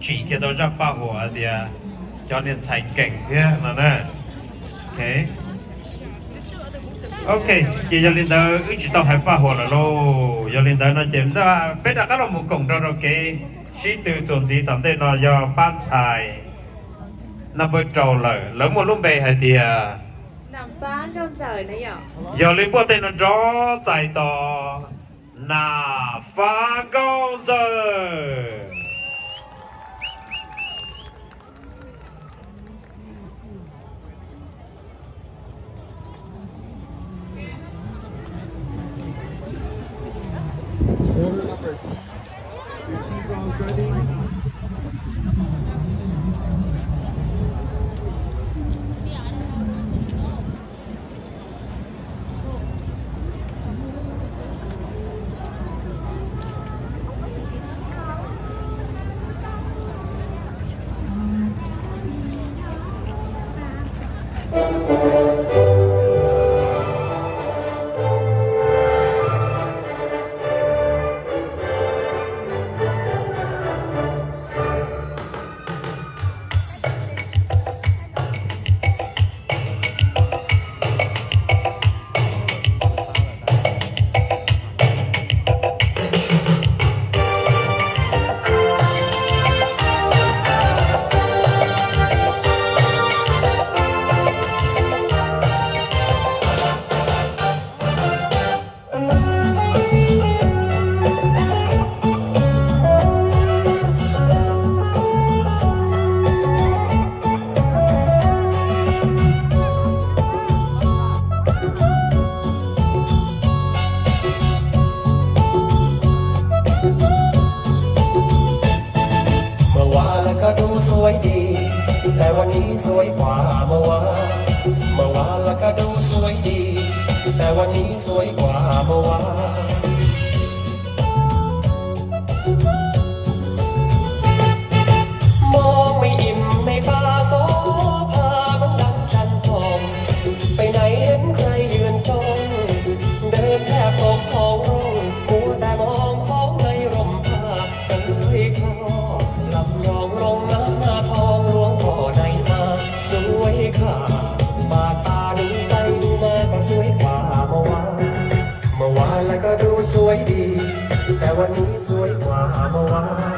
chỉ cái đó ra bao hồ thì cho nên chạy cảnh thế là nè. Ok. Ok, chị cho lên đó ít tao hay bao hồ là lô, cho lên đó nó chém đó, bây giờ các loại một cổng đó ok, sĩ từ chuẩn gì tầm đây nó do ban xài, nó bơi trâu lời, lớn một lúc về hay thì nằm phá con trời này nhở? giờ lên bộ tên nó rõ chạy to, nà phá con trời.สวยดีแต่วันนี้สวยกว่าเมื่อวานแล้วก็ดูสวยดีแต่วันนี้สวยกว่าเมื่อวานมองไม่อิ่มในตาโสภามันดังจันทองไปไหนเห็นใครยืนจ้องเดินแทบตกท้องร่องมัวแต่มองท้องในร่มผ้าก็เลยชอบลำยองลงน้ำทองหลวงพ่อในนาสวยค่ะบาตาดูไปดูมาก็สวยกว่าเมื่อวานแล้วก็ดูสวยดีแต่วันนี้สวยกว่าเมื่อวาน